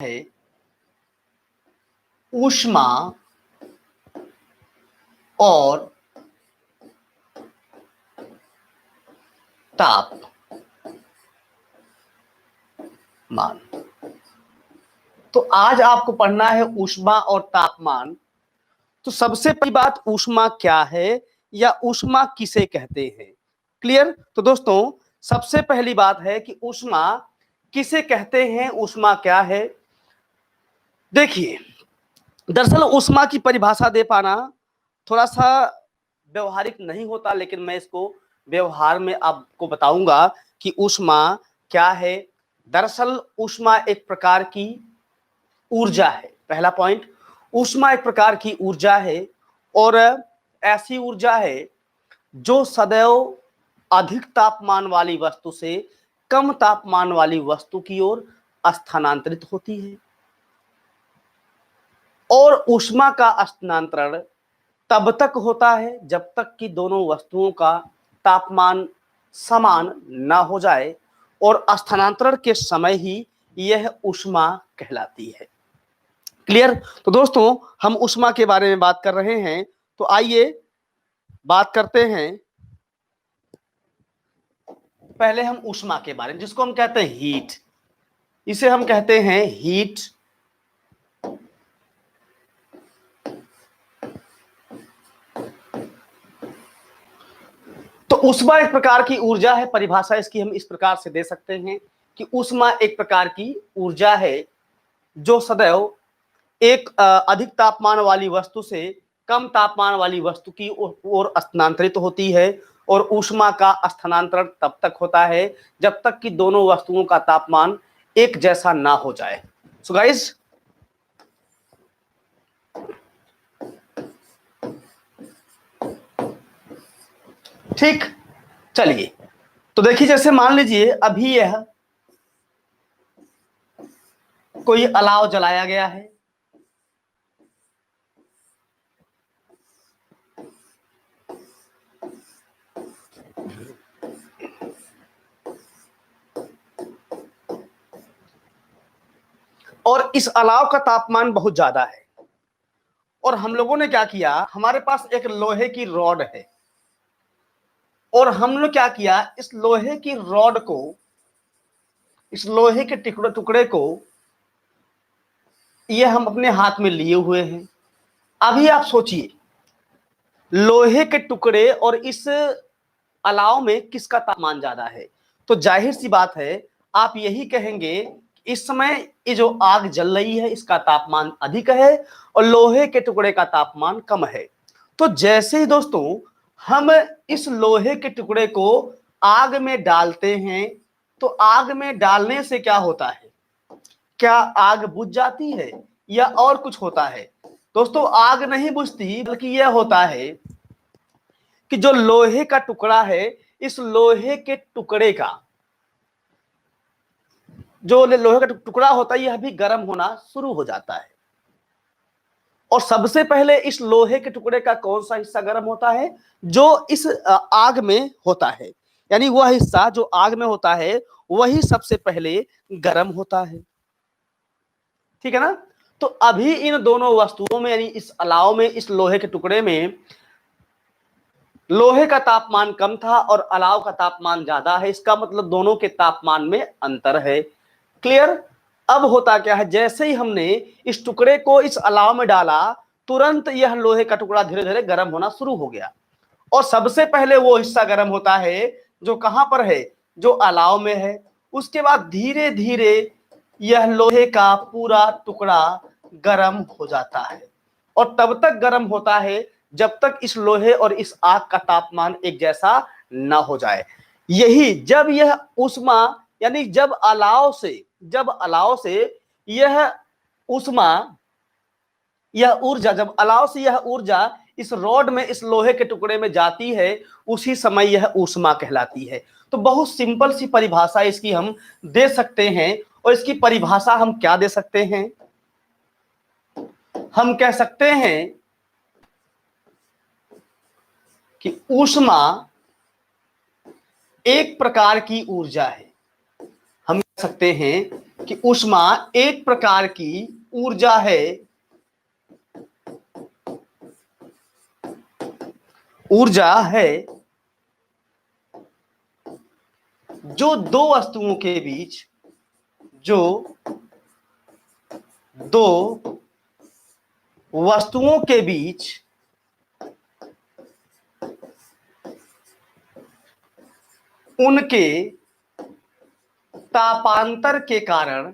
है ऊष्मा और तापमान। तो आज आपको पढ़ना है ऊष्मा और तापमान। तो सबसे पहली बात, ऊष्मा क्या है या ऊष्मा किसे कहते हैं? क्लियर? तो दोस्तों सबसे पहली बात है कि ऊष्मा किसे कहते हैं, ऊष्मा क्या है। देखिए, दरअसल ऊष्मा की परिभाषा दे पाना थोड़ा सा व्यवहारिक नहीं होता, लेकिन मैं इसको व्यवहार में आपको बताऊंगा कि ऊष्मा क्या है। दरअसल ऊष्मा एक प्रकार की ऊर्जा है। पहला पॉइंट, ऊष्मा एक प्रकार की ऊर्जा है और ऐसी ऊर्जा है जो सदैव अधिक तापमान वाली वस्तु से कम तापमान वाली वस्तु की ओर स्थानांतरित होती है। और ऊष्मा का स्थानांतरण तब तक होता है जब तक कि दोनों वस्तुओं का तापमान समान ना हो जाए, और स्थानांतरण के समय ही यह ऊष्मा कहलाती है। क्लियर? तो दोस्तों हम ऊष्मा के बारे में बात कर रहे हैं, तो आइए बात करते हैं। पहले हम ऊष्मा के बारे में, जिसको हम कहते हैं हीट, इसे हम कहते हैं हीट। तो ऊष्मा एक प्रकार की ऊर्जा है। परिभाषा इसकी हम इस प्रकार से दे सकते हैं कि ऊष्मा एक प्रकार की ऊर्जा है जो सदैव एक अधिक तापमान वाली वस्तु से कम तापमान वाली वस्तु की ओर स्थानांतरित होती है। और ऊष्मा का स्थानांतरण तब तक होता है जब तक कि दोनों वस्तुओं का तापमान एक जैसा ना हो जाए। सो गाइस, ठीक, चलिए। तो देखिए, जैसे मान लीजिए अभी यह कोई अलाव जलाया गया है, और इस अलाव का तापमान बहुत ज्यादा है। और हम लोगों ने क्या किया, हमारे पास एक लोहे की रॉड है, और हमने क्या किया, इस लोहे की रॉड को, इस लोहे के टुकड़े टुकड़े को ये हम अपने हाथ में लिए हुए हैं। अभी आप सोचिए, लोहे के टुकड़े और इस अलाव में किसका तापमान ज्यादा है? तो जाहिर सी बात है, आप यही कहेंगे कि इस समय ये जो आग जल रही है इसका तापमान अधिक है और लोहे के टुकड़े का तापमान कम है। तो जैसे ही दोस्तों हम इस लोहे के टुकड़े को आग में डालते हैं, तो आग में डालने से क्या होता है? क्या आग बुझ जाती है या और कुछ होता है? दोस्तों आग नहीं बुझती, बल्कि यह होता है कि जो लोहे का टुकड़ा है, इस लोहे के टुकड़े का, जो लोहे का टुकड़ा होता है, यह भी गर्म होना शुरू हो जाता है। और सबसे पहले इस लोहे के टुकड़े का कौन सा हिस्सा गर्म होता है? जो इस आग में होता है, यानी वह हिस्सा जो आग में होता है वही सबसे पहले गर्म होता है। ठीक है ना? तो अभी इन दोनों वस्तुओं में, यानी इस अलाव में, इस लोहे के टुकड़े में लोहे का तापमान कम था और अलाव का तापमान ज्यादा है। इसका मतलब दोनों के तापमान में अंतर है। क्लियर? अब होता क्या है, जैसे ही हमने इस टुकड़े को इस अलाव में डाला, तुरंत यह लोहे का टुकड़ा धीरे धीरे गर्म होना शुरू हो गया। और सबसे पहले वो हिस्सा गर्म होता है जो कहां पर है? जो अलाव में है। उसके बाद धीरे धीरे यह लोहे का पूरा टुकड़ा गर्म हो जाता है, और तब तक गर्म होता है जब तक इस लोहे और इस आग का तापमान एक जैसा ना हो जाए। यही जब यह ऊष्मा, यानी जब अलाव से यह ऊष्मा, यह ऊर्जा, जब अलाव से यह ऊर्जा इस रॉड में, इस लोहे के टुकड़े में जाती है, उसी समय यह ऊष्मा कहलाती है। तो बहुत सिंपल सी परिभाषा इसकी हम दे सकते हैं। और इसकी परिभाषा हम क्या दे सकते हैं? हम कह सकते हैं कि ऊष्मा एक प्रकार की ऊर्जा है। हम कह सकते हैं कि ऊष्मा एक प्रकार की ऊर्जा है, ऊर्जा है जो दो वस्तुओं के बीच, जो दो वस्तुओं के बीच उनके तापांतर के कारण,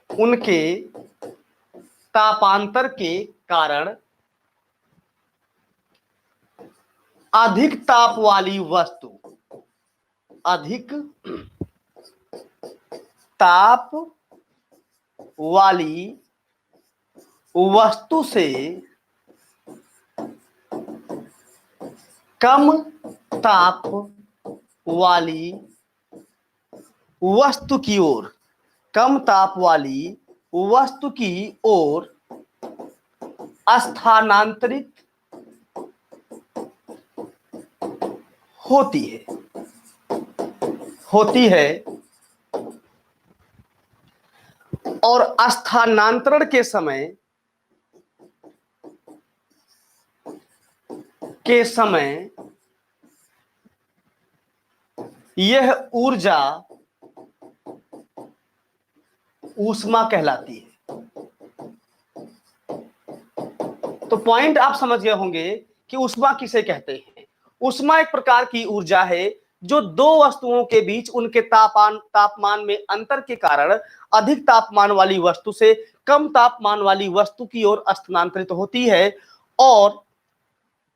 उनके तापांतर के कारण अधिक ताप वाली वस्तु, अधिक ताप वाली वस्तु से कम ताप वाली वस्तु की ओर, कम ताप वाली वस्तु की ओर स्थानांतरित होती है, होती है। और स्थानांतरण के समय, यह ऊर्जा ऊष्मा कहलाती है। तो पॉइंट आप समझ गए होंगे कि ऊष्मा किसे कहते हैं। ऊष्मा एक प्रकार की ऊर्जा है जो दो वस्तुओं के बीच उनके तापमान में अंतर के कारण अधिक तापमान वाली वस्तु से कम तापमान वाली वस्तु की ओर स्थानांतरित होती है, और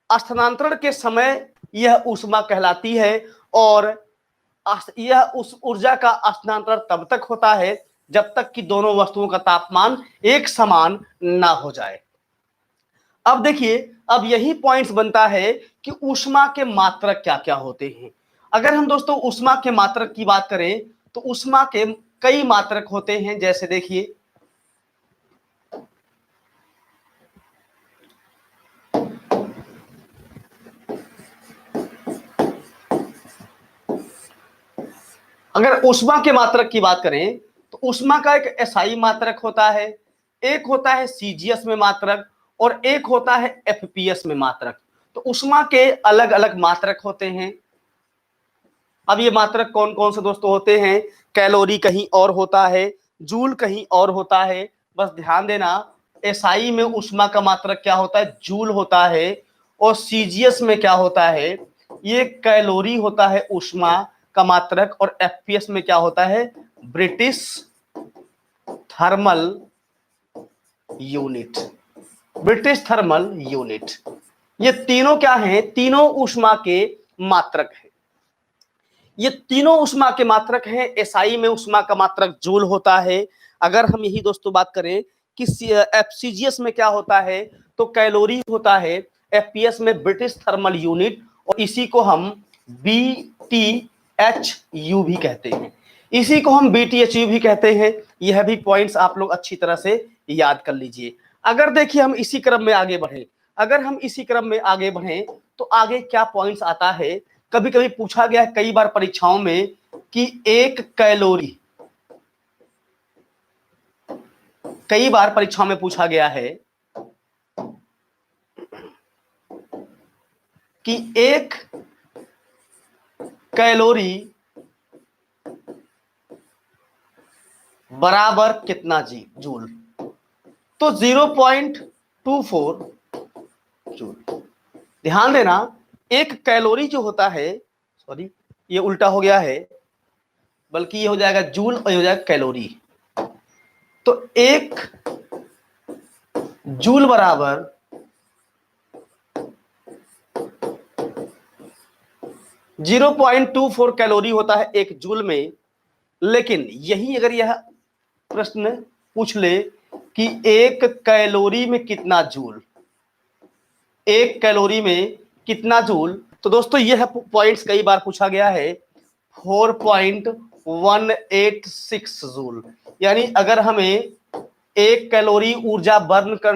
स्थानांतरण के समय यह ऊष्मा कहलाती है। और यह उस ऊर्जा का स्थानांतरण तब तक होता है जब तक कि दोनों वस्तुओं का तापमान एक समान ना हो जाए। अब देखिए, अब यही पॉइंट्स बनता है कि ऊष्मा के मात्रक क्या क्या होते हैं। अगर हम दोस्तों ऊष्मा के मात्रक की बात करें तो ऊष्मा के कई मात्रक होते हैं। जैसे देखिए, अगर ऊष्मा के मात्रक की बात करें तो ऊष्मा का एक एसआई मात्रक होता है, एक होता है सीजीएस में मात्रक, और एक होता है एफपीएस में मात्रक। तो ऊष्मा के अलग अलग मात्रक होते हैं। अब ये मात्रक कौन कौन से दोस्तों होते हैं? कैलोरी कहीं और होता है, जूल कहीं और होता है। बस ध्यान देना, एसआई में ऊष्मा का मात्रक क्या होता है? जूल होता है। और सीजीएस में क्या होता है? ये कैलोरी होता है ऊष्मा का मात्रक। और एफपीएस में क्या होता है? British thermal unit, British thermal unit. ये तीनों क्या हैं? तीनों ऊष्मा के मात्रक हैं। ये तीनों ऊष्मा के मात्रक हैं। एसआई में ऊष्मा का मात्रक जूल होता है। अगर हम यही दोस्तों बात करें कि एफसीजीएस में क्या होता है, तो कैलोरी होता है। एफपीएस में ब्रिटिश थर्मल यूनिट, और इसी को हम बीटीएचयू भी कहते हैं। इसी को हम बीटीएचयू भी कहते हैं। यह भी पॉइंट्स आप लोग अच्छी तरह से याद कर लीजिए। अगर देखिए हम इसी क्रम में आगे बढ़े, अगर हम इसी क्रम में आगे बढ़े तो आगे क्या पॉइंट्स आता है? कभी कभी पूछा गया है कई बार परीक्षाओं में कि एक कैलोरी, कई बार परीक्षाओं में पूछा गया है कि एक कैलोरी बराबर कितना जूल? तो 0.24 जूल। ध्यान देना, एक कैलोरी जो होता है, सॉरी ये उल्टा हो गया है, बल्कि ये हो जाएगा जूल और ये हो जाएगा कैलोरी। तो एक जूल बराबर 0.24 कैलोरी होता है एक जूल में। लेकिन यही अगर यह प्रश्न पूछ ले कि एक कैलोरी में कितना जूल, एक कैलोरी में कितना जूल, तो दोस्तों यह पॉइंट्स कई बार पूछा गया है। 4.186 जूल। यानी अगर हमें एक कैलोरी ऊर्जा बर्न कर